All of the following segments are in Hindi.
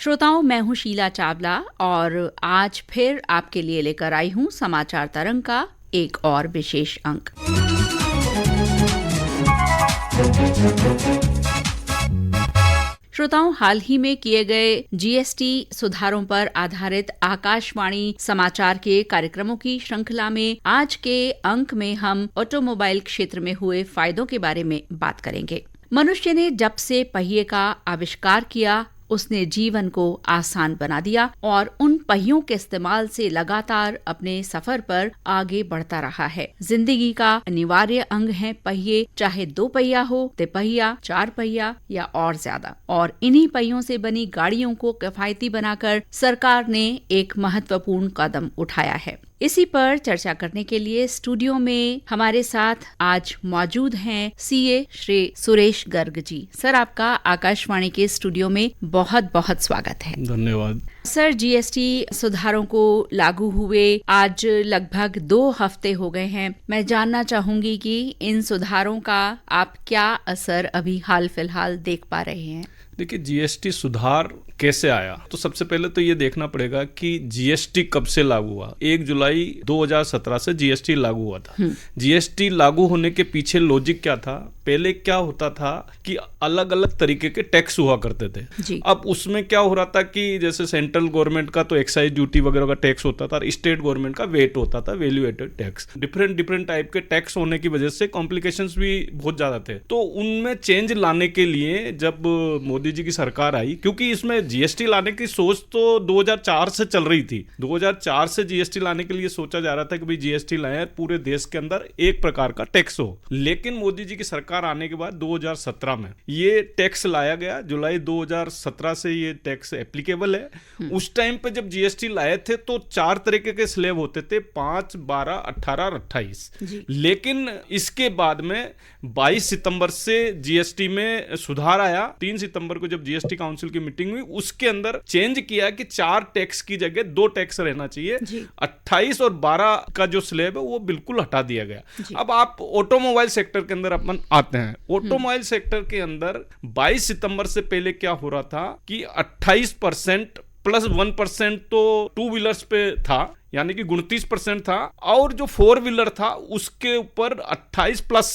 श्रोताओं, मैं हूं शीला चावला और आज फिर आपके लिए लेकर आई हूं समाचार तरंग का एक और विशेष अंक। श्रोताओं, हाल ही में किए गए जीएसटी सुधारों पर आधारित आकाशवाणी समाचार के कार्यक्रमों की श्रृंखला में आज के अंक में हम ऑटोमोबाइल क्षेत्र में हुए फायदों के बारे में बात करेंगे। मनुष्य ने जब से पहिए का आविष्कार किया, उसने जीवन को आसान बना दिया और उन पहियों के इस्तेमाल से लगातार अपने सफर पर आगे बढ़ता रहा है। जिंदगी का अनिवार्य अंग है पहिए, चाहे 2 पहिया हो, तिपहिया, 4 पहिया या और ज्यादा। और इन्हीं पहियों से बनी गाड़ियों को किफायती बनाकर सरकार ने एक महत्वपूर्ण कदम उठाया है। इसी पर चर्चा करने के लिए स्टूडियो में हमारे साथ आज मौजूद हैं सीए श्री सुरेश गर्ग जी। सर, आपका आकाशवाणी के स्टूडियो में बहुत बहुत स्वागत है। धन्यवाद। सर, जीएसटी सुधारों को लागू हुए आज लगभग 2 हफ्ते हो गए हैं। मैं जानना चाहूंगी कि इन सुधारों का आप क्या असर अभी हाल फिलहाल देख पा रहे हैं? देखिए, जीएसटी सुधार कैसे आया, तो सबसे पहले तो ये देखना पड़ेगा कि जीएसटी कब से लागू हुआ। 1 जुलाई 2017 से जीएसटी लागू हुआ था। जीएसटी लागू होने के पीछे लॉजिक क्या था? पहले क्या होता था कि अलग अलग तरीके के टैक्स हुआ करते थे। अब उसमें क्या हो रहा था कि जैसे सेंट्रल गवर्नमेंट का तो एक्साइज ड्यूटी वगैरह का टैक्स होता था, स्टेट गवर्नमेंट का वेट होता था, value added tax. Different type के टैक्स होने की वजह से कॉम्प्लिकेशंस भी बहुत ज्यादा थे। तो उनमें चेंज लाने के लिए जब मोदी जी की सरकार आई, क्योंकि इसमें जीएसटी लाने की सोच तो 2004 से चल रही थी। 2004 से जीएसटी लाने के लिए सोचा जा रहा था कि भाई जीएसटी लाए, पूरे देश के अंदर एक प्रकार का टैक्स हो। लेकिन मोदी जी की सरकार आने के बाद 2017 में ये टैक्स लाया गया। जुलाई 2017 से ये टैक्स एप्लीकेबल है। उस टाइम पे जब जीएसटी लाए थे तो 4 तरीके के स्लैब होते थे, 5, 12, 18 और 28। लेकिन इसके बाद में 22 सितंबर से जीएसटी में सुधार आया। 3 सितंबर को जब जीएसटी काउंसिल की मीटिंग हुई, उसके अंदर चेंज किया कि 4 टैक्स की जगह 2 टैक्स रहना चाहिए। 28 और 12 का जो स्लैब है वो बिल्कुल हटा दिया गया। अब आप ऑटोमोबाइल सेक्टर के अंदर अपन आते हैं। ऑटोमोबाइल सेक्टर के अंदर 22 सितंबर से पहले क्या हो रहा था कि 28% प्लस 1% तो 2 व्हीलर्स पे था, यानी कि 29% था, और जो 4 व्हीलर था उसके ऊपर 28 प्लस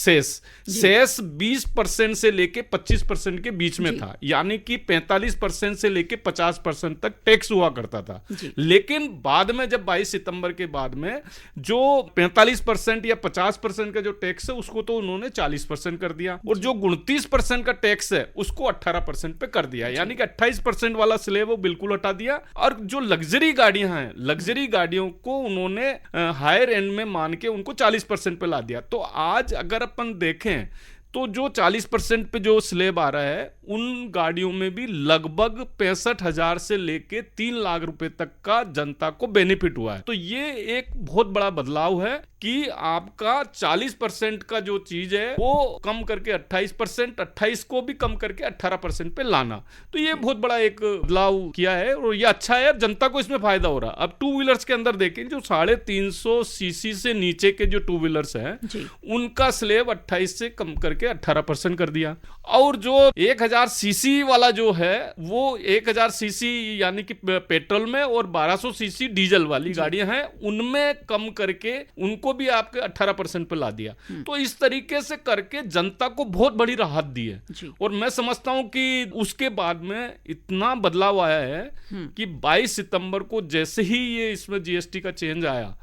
सेस 20% से लेके 25% के बीच में था, यानी कि 45% से लेके 50% तक टैक्स हुआ करता था। लेकिन बाद में जब 22 सितंबर के बाद में जो 45% या 50% का जो टैक्स है उसको तो उन्होंने 40% कर दिया, और जो 29% का टैक्स है उसको 18% पे कर दिया, यानी कि 28% वाला स्लैब वो बिल्कुल हटा दिया। और जो लग्जरी गाड़ियां हैं, लग्जरी गाड़ियों को उन्होंने हायर एंड में मान के उनको 40% पे ला दिया। तो आज अगर अपन देखें तो जो 40% पे जो स्लैब आ रहा है उन गाड़ियों में भी लगभग 65,000 से लेके 3 लाख रुपए तक का जनता को बेनिफिट हुआ है। तो ये एक बहुत बड़ा बदलाव है कि आपका 40% का जो चीज है वो कम करके 28%, 28 को भी कम करके 18% पे लाना। तो ये बहुत बड़ा एक बदलाव किया है और ये अच्छा है, जनता को इसमें फायदा हो रहा है। अब 2 व्हीलर्स के अंदर देखें, जो 350 सीसी से नीचे के जो 2 व्हीलर्स हैं उनका स्लैब 28 से कम करके 18% कर दिया, और जो 1000 सीसी वाला जो है वो 1000 सीसी यानी कि पेट्रोल में और 1200 सीसी डीजल वाली गाड़ियां हैं उनमें कम करके उनको भी आपके 18% पे ला दिया। तो इस तरीके से करके जनता को बहुत बड़ी राहत दी है। और मैं समझता हूं कि उसके बाद में इतना बदलाव आया है कि 22 सितंबर को जैसे ही ये इसमें जीएसटी का चेंज आया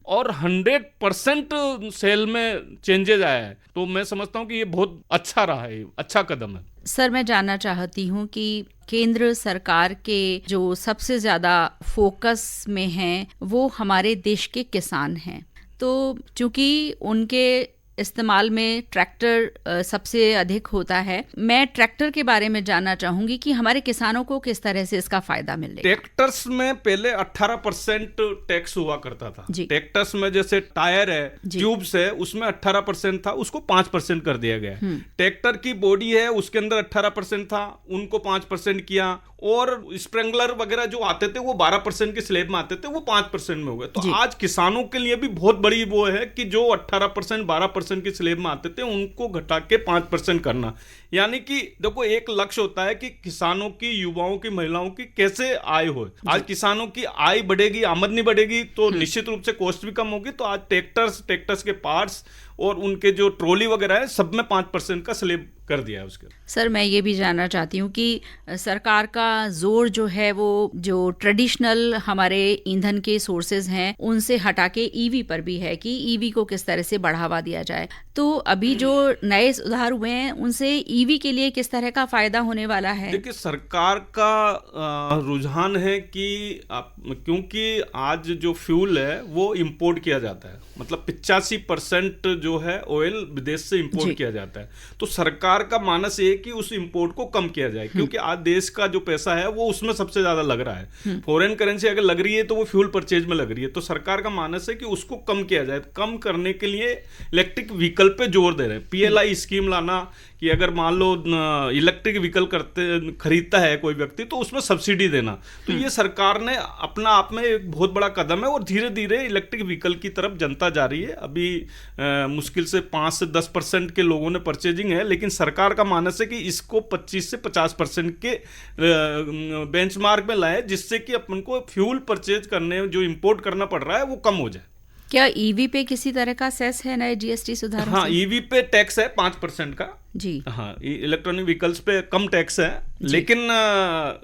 और 100% सेल में चेंजेस आया है, तो मैं समझता हूं कि ये बहुत अच्छा रहा है, अच्छा कदम है। सर, मैं जानना चाहती हूँ कि केंद्र सरकार के जो सबसे ज्यादा फोकस में हैं वो हमारे देश के किसान हैं। तो चूंकि उनके इस्तेमाल में ट्रैक्टर सबसे अधिक होता है, मैं ट्रैक्टर के बारे में जानना चाहूंगी कि हमारे किसानों को किस तरह से इसका फायदा मिलेगा। ट्रैक्टर्स में पहले 18% टैक्स हुआ करता था। ट्रैक्टर्स में जैसे टायर है, ट्यूब्स है, उसमें 18% था, उसको 5% कर दिया गया। ट्रैक्टर की बॉडी है उसके अंदर 18% था, उनको 5% किया। और स्प्रिंकलर वगैरह जो आते थे वो 12% के स्लैब में आते थे, वो 5% में हो गए। तो आज किसानों के लिए भी बहुत बड़ी वो है कि जो 18% 12% के स्लैब में आते थे उनको घटा के 5% करना। यानी कि देखो एक लक्ष्य होता है कि किसानों की, युवाओं की, महिलाओं की कैसे आय हो। आज किसानों की आय बढ़ेगी, आमदनी बढ़ेगी तो निश्चित रूप से कॉस्ट भी कम होगी। तो आज ट्रैक्टर्स के पार्ट्स और उनके जो ट्रॉली वगैरह है सब में 5% का स्लैब कर दिया है उसके। सर मैं ये भी जानना चाहती हूँ कि सरकार का जोर जो है वो जो ट्रेडिशनल हमारे ईंधन के सोर्सेज हैं उनसे हटा के ईवी पर भी है कि ईवी को किस तरह से बढ़ावा दिया जाए। तो अभी जो नए सुधार हुए हैं उनसे ईवी के लिए किस तरह का फायदा होने वाला है? देखिए सरकार का रुझान है कि क्योंकि आज जो फ्यूल है वो इंपोर्ट किया जाता है, मतलब 85% जो है ऑयल विदेश से इंपोर्ट किया जाता है। तो सरकार का मानस ये है कि उस इंपोर्ट को कम किया जाए, क्योंकि आज देश का जो पैसा है वो उसमें सबसे ज्यादा लग रहा है। फॉरेन करेंसी अगर लग रही है तो वो फ्यूल परचेज में लग रही है। तो सरकार का मानस है कि उसको कम किया जाए। कम करने के लिए इलेक्ट्रिक व्हीकल पे जोर दे रहे हैं। PLI स्कीम लाना कि अगर मान लो इलेक्ट्रिक व्हीकल खरीदता है कोई व्यक्ति तो उसमें सब्सिडी देना। तो ये सरकार ने अपना आप में एक बहुत बड़ा कदम है और धीरे धीरे इलेक्ट्रिक व्हीकल की तरफ जनता जा रही है। अभी मुश्किल से 5 से 10% के लोगों ने परचेजिंग है, लेकिन सरकार का मानस है कि इसको 25 से 50% के बेंचमार्क में लाए, जिससे कि अपन को फ्यूल परचेज करने जो इंपोर्ट करना पड़ रहा है वो कम हो जाए। क्या ईवी पे किसी तरह का सेस है नए GST सुधारों से? हाँ, ईवी पे टैक्स है 5% का जी। हाँ, इलेक्ट्रॉनिक व्हीकल्स पे कम टैक्स है, लेकिन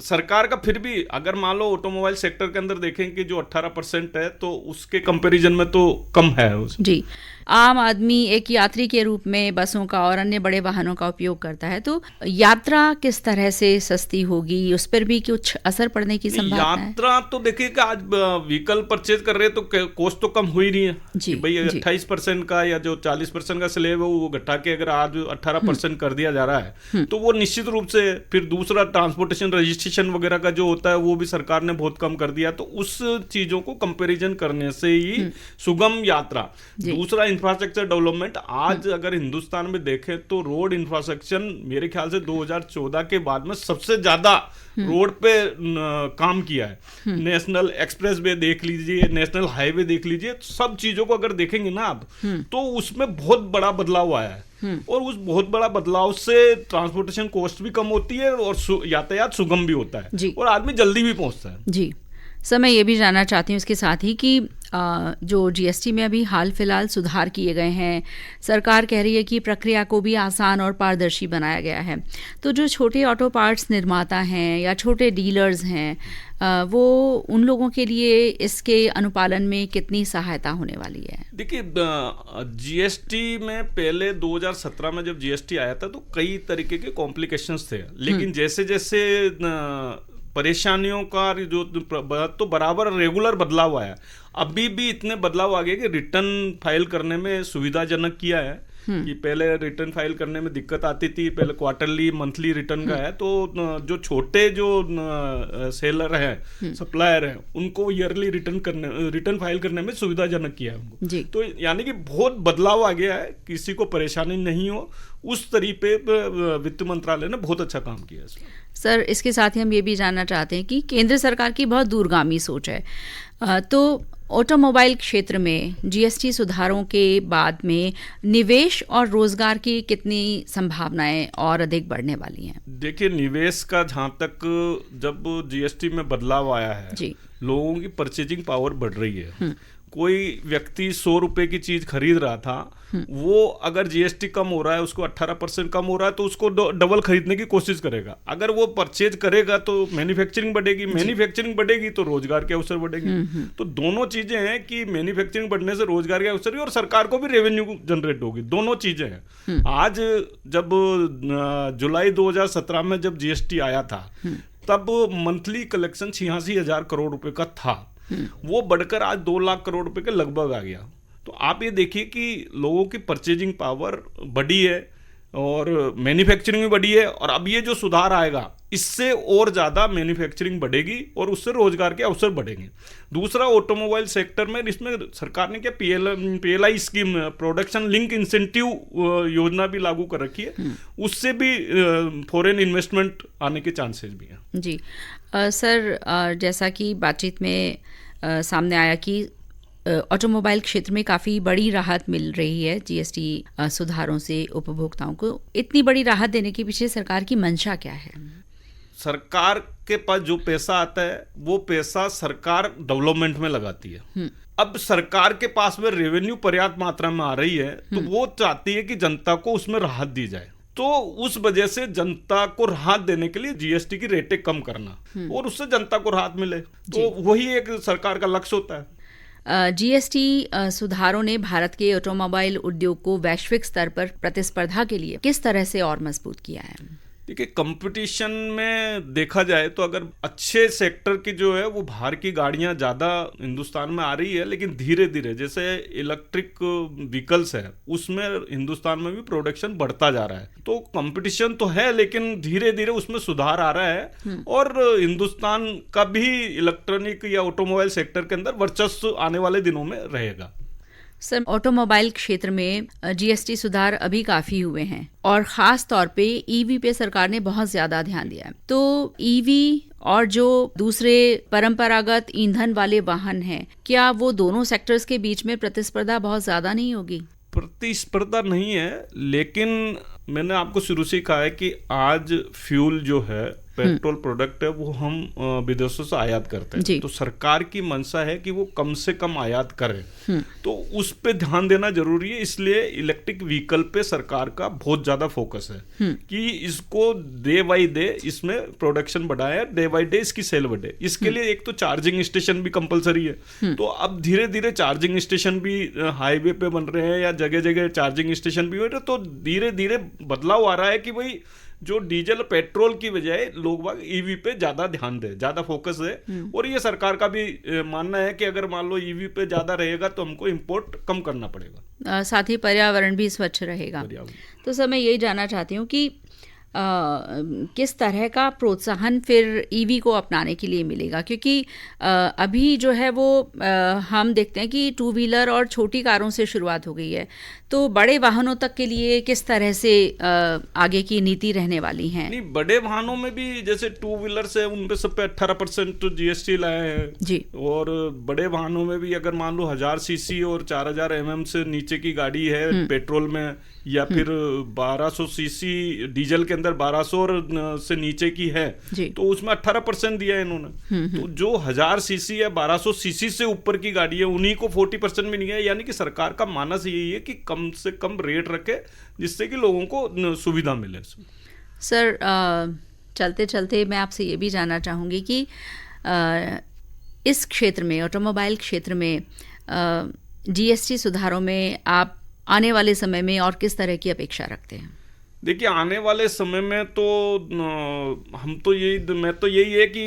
सरकार का फिर भी अगर मान लो ऑटोमोबाइल सेक्टर के अंदर देखें कि जो 18% है तो उसके कंपैरिजन में तो कम है जी। आम आदमी एक यात्री के रूप में बसों का और अन्य बड़े वाहनों का उपयोग करता है, तो यात्रा किस तरह से सस्ती होगी, उस पर भी कुछ असर पड़ने की संभावना है? यात्रा तो देखिए कि आज व्हीकल परचेज कर रहे हैं तो कॉस्ट तो कम हो ही रही है जी, भाई 28% का या जो 40% का स्लैब है वो घटा के अगर आज 18% कर दिया जा रहा है तो वो निश्चित रूप से फिर दूसरा ट्रांसपोर्टेशन रजिस्ट्रेशन वगैरह का जो होता है वो भी सरकार ने बहुत कम कर दिया। तो उस चीजों को कंपैरिजन करने से ही सुगम यात्रा। दूसरा इंफ्रास्ट्रक्चर डेवलपमेंट। आज अगर हिंदुस्तान में देखें तो रोड इंफ्रास्ट्रक्चर मेरे ख्याल से 2014 के बाद में सबसे ज्यादा रोड पे काम किया है। नेशनल एक्सप्रेस वे देख लीजिए, नेशनल हाईवे देख लीजिए, सब चीजों को अगर देखेंगे ना आप तो उसमें बहुत बड़ा बदलाव आया है। और उस बहुत बड़ा बदलाव से ट्रांसपोर्टेशन कॉस्ट भी कम होती है और यातायात सुगम भी होता है और आदमी जल्दी भी पहुंचता है जी। सर मैं ये भी जानना चाहती हूँ इसके साथ ही कि जो GST में अभी हाल फिलहाल सुधार किए गए हैं, सरकार कह रही है कि प्रक्रिया को भी आसान और पारदर्शी बनाया गया है। तो जो छोटे ऑटो पार्ट्स निर्माता हैं या छोटे डीलर्स हैं वो उन लोगों के लिए इसके अनुपालन में कितनी सहायता होने वाली है? देखिए GST में पहले 2017 में जब GST आया था तो कई तरीके के कॉम्प्लिकेशंस थे, लेकिन जैसे जैसे परेशानियों का जो तो बराबर रेगुलर बदलाव आया। अभी भी इतने बदलाव आ गए कि रिटर्न फाइल करने में सुविधाजनक किया है कि पहले रिटर्न फाइल करने में दिक्कत आती थी, पहले क्वार्टरली मंथली रिटर्न का है। तो जो छोटे जो सेलर हैं, सप्लायर हैं, उनको ईयरली रिटर्न फाइल करने में सुविधाजनक किया है उनको। तो यानी कि बहुत बदलाव आ गया है, किसी को परेशानी नहीं हो उस तरीके पे वित्त मंत्रालय ने बहुत अच्छा काम किया है। सर इसके साथ ही हम ये भी जानना चाहते हैं कि केंद्र सरकार की बहुत दूरगामी सोच है, तो ऑटोमोबाइल क्षेत्र में GST सुधारों के बाद में निवेश और रोजगार की कितनी संभावनाएं और अधिक बढ़ने वाली हैं? देखिए निवेश का जहाँ तक जब GST में बदलाव आया है लोगों की परचेजिंग पावर बढ़ रही है। कोई व्यक्ति 100 रुपए की चीज खरीद रहा था, वो अगर GST कम हो रहा है, उसको 18% कम हो रहा है तो उसको डबल खरीदने की कोशिश करेगा। अगर वो परचेज करेगा तो मैन्युफैक्चरिंग बढ़ेगी, मैन्युफैक्चरिंग बढ़ेगी तो रोजगार के अवसर बढ़ेंगे। तो दोनों चीजें हैं कि मैन्युफैक्चरिंग बढ़ने से रोजगार के अवसर और सरकार को भी रेवेन्यू जनरेट होगी, दोनों चीजें हैं। आज जब जुलाई 2017 में जब GST आया था तब मंथली कलेक्शन 86,000 करोड़ रुपए का था, वो बढ़कर आज 2 लाख करोड़ रुपए के लगभग आ गया। तो आप ये देखिए कि लोगों की परचेजिंग पावर बढ़ी है और मैन्युफैक्चरिंग भी बढ़ी है। और अब ये जो सुधार आएगा इससे और ज़्यादा मैन्युफैक्चरिंग बढ़ेगी और उससे रोजगार के अवसर बढ़ेंगे। दूसरा, ऑटोमोबाइल सेक्टर में इसमें सरकार ने क्या PLI scheme, production link incentive योजना भी लागू कर रखी है, उससे भी फॉरेन इन्वेस्टमेंट आने के चांसेस भी हैं। जी सर, जैसा कि बातचीत में सामने आया कि ऑटोमोबाइल क्षेत्र में काफ़ी बड़ी राहत मिल रही है जीएसटी सुधारों से उपभोक्ताओं को। इतनी बड़ी राहत देने के पीछे सरकार की मंशा क्या है? सरकार के पास जो पैसा आता है वो पैसा सरकार डेवलपमेंट में लगाती है। अब सरकार के पास में रेवेन्यू पर्याप्त मात्रा में आ रही है तो वो चाहती है कि जनता को उसमें राहत दी जाए। तो उस वजह से जनता को राहत देने के लिए जीएसटी की रेटें कम करना और उससे जनता को राहत मिले, तो वही एक सरकार का लक्ष्य होता है। जीएसटी सुधारों ने भारत के ऑटोमोबाइल उद्योग को वैश्विक स्तर पर प्रतिस्पर्धा के लिए किस तरह से और मजबूत किया है? देखिए, कंपटीशन में देखा जाए तो अगर अच्छे सेक्टर की जो है वो बाहर की गाड़ियां ज़्यादा हिंदुस्तान में आ रही है, लेकिन धीरे धीरे जैसे इलेक्ट्रिक व्हीकल्स है उसमें हिंदुस्तान में भी प्रोडक्शन बढ़ता जा रहा है। तो कंपटीशन तो है लेकिन धीरे धीरे उसमें सुधार आ रहा है और हिंदुस्तान का भी इलेक्ट्रॉनिक या ऑटोमोबाइल सेक्टर के अंदर वर्चस्व आने वाले दिनों में रहेगा। सर, ऑटोमोबाइल क्षेत्र में जीएसटी सुधार अभी काफी हुए हैं और खास तौर पे ईवी पे सरकार ने बहुत ज्यादा ध्यान दिया है। तो ईवी और जो दूसरे परंपरागत ईंधन वाले वाहन हैं, क्या वो दोनों सेक्टर्स के बीच में प्रतिस्पर्धा बहुत ज्यादा नहीं होगी? प्रतिस्पर्धा नहीं है, लेकिन मैंने आपको शुरू से कहा है कि आज फ्यूल जो है, पेट्रोल प्रोडक्ट है, वो हम विदेशों से आयात करते हैं। तो सरकार की मंशा है कि वो कम से कम आयात करे, तो उस पे ध्यान देना जरूरी है। इसलिए इलेक्ट्रिक व्हीकल पे सरकार का बहुत ज्यादा फोकस है कि इसको डे बाई डे इसमें प्रोडक्शन बढ़ाए, डे बाई डे इसकी सेल बढ़े। इसके लिए एक तो चार्जिंग स्टेशन भी कंपलसरी है, तो अब धीरे धीरे चार्जिंग स्टेशन भी हाईवे पे बन रहे हैं या जगह जगह चार्जिंग स्टेशन भी हो रहे हैं। तो धीरे धीरे बदलाव आ रहा है कि भाई जो डीजल पेट्रोल की बजाय लोग ईवी पे ज्यादा ध्यान दे, ज्यादा फोकस है। और ये सरकार का भी मानना है कि अगर मान लो ईवी पे ज्यादा रहेगा तो हमको इंपोर्ट कम करना पड़ेगा, साथ ही पर्यावरण भी स्वच्छ रहेगा। तो सर, मैं यही जानना चाहती हूँ कि किस तरह का प्रोत्साहन फिर ईवी को अपनाने के लिए मिलेगा, क्योंकि अभी जो है वो हम देखते हैं कि टू व्हीलर और छोटी कारों से शुरुआत हो गई है, तो बड़े वाहनों तक के लिए किस तरह से आगे की नीति रहने वाली है? नहीं, बड़े वाहनों में भी जैसे टू व्हीलर से उन पे सब पे 18% जीएसटी लाए हैं जी। और बड़े वाहनों में भी अगर मान लो 1000 सीसी और 4000 mm से नीचे की गाड़ी है पेट्रोल में, या फिर 1200 सीसी डीजल के अंदर 1200 से नीचे की है, तो उसमें 18% दिया है इन्होंने। तो जो 1000 सीसी या 1200 सीसी से ऊपर की गाड़ी है उन्हीं को 40% में नहीं है। यानी कि सरकार का मानस यही है कि कम से कम रेट रखे जिससे कि लोगों को सुविधा मिले। सर, चलते चलते मैं आपसे ये भी जानना चाहूँगी कि इस क्षेत्र में, ऑटोमोबाइल क्षेत्र में जीएसटी सुधारों में आप आने वाले समय में और किस तरह की अपेक्षा रखते हैं? देखिए, आने वाले समय में तो मैं तो यही है कि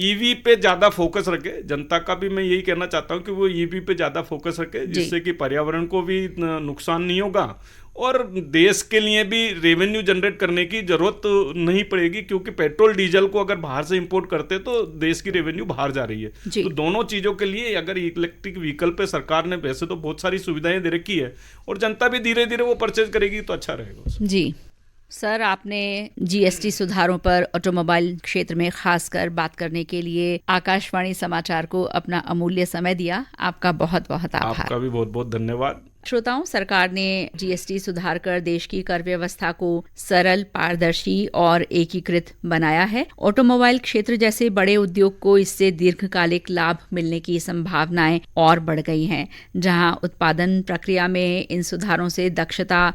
ईवी पे ज़्यादा फोकस रखे। जनता का भी मैं यही कहना चाहता हूँ कि वो ईवी पे ज़्यादा फोकस रखे, जिससे कि पर्यावरण को भी नुकसान नहीं होगा और देश के लिए भी रेवेन्यू जनरेट करने की जरूरत नहीं पड़ेगी, क्योंकि पेट्रोल डीजल को अगर बाहर से इंपोर्ट करते तो देश की रेवेन्यू बाहर जा रही है। तो दोनों चीज़ों के लिए अगर इलेक्ट्रिक व्हीकल पे सरकार ने वैसे तो बहुत सारी सुविधाएं दे रखी है और जनता भी धीरे धीरे वो परचेज करेगी तो अच्छा रहेगा। जी सर, आपने जीएसटी सुधारों पर ऑटोमोबाइल क्षेत्र में खासकर बात करने के लिए आकाशवाणी समाचार को अपना अमूल्य समय दिया। आपका बहुत बहुत आभार। आपका भी बहुत बहुत धन्यवाद। श्रोताओं, सरकार ने जीएसटी सुधार कर देश की कर व्यवस्था को सरल, पारदर्शी और एकीकृत बनाया है। ऑटोमोबाइल क्षेत्र जैसे बड़े उद्योग को इससे दीर्घकालिक लाभ मिलने की संभावनाएं और बढ़ गई हैं। जहां उत्पादन प्रक्रिया में इन सुधारों से दक्षता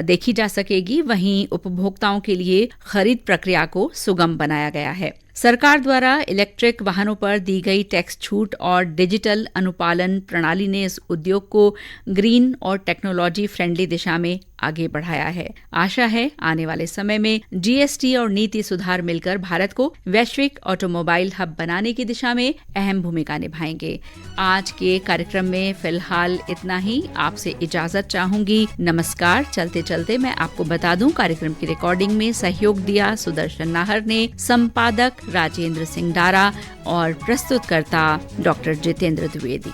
देखी जा सकेगी, वहीं उपभोक्ताओं के लिए खरीद प्रक्रिया को सुगम बनाया गया है। सरकार द्वारा इलेक्ट्रिक वाहनों पर दी गई टैक्स छूट और डिजिटल अनुपालन प्रणाली ने इस उद्योग को ग्रीन और टेक्नोलॉजी फ्रेंडली दिशा में आगे बढ़ाया है। आशा है आने वाले समय में जीएसटी और नीति सुधार मिलकर भारत को वैश्विक ऑटोमोबाइल हब बनाने की दिशा में अहम भूमिका निभाएंगे। आज के कार्यक्रम में फिलहाल इतना ही। आपसे इजाजत चाहूंगी। नमस्कार। चलते चलते मैं आपको बता दूं, कार्यक्रम की रिकॉर्डिंग में सहयोग दिया सुदर्शन नाहर ने, संपादक राजेंद्र सिंह डारा और प्रस्तुतकर्ता डॉक्टर जितेंद्र द्विवेदी।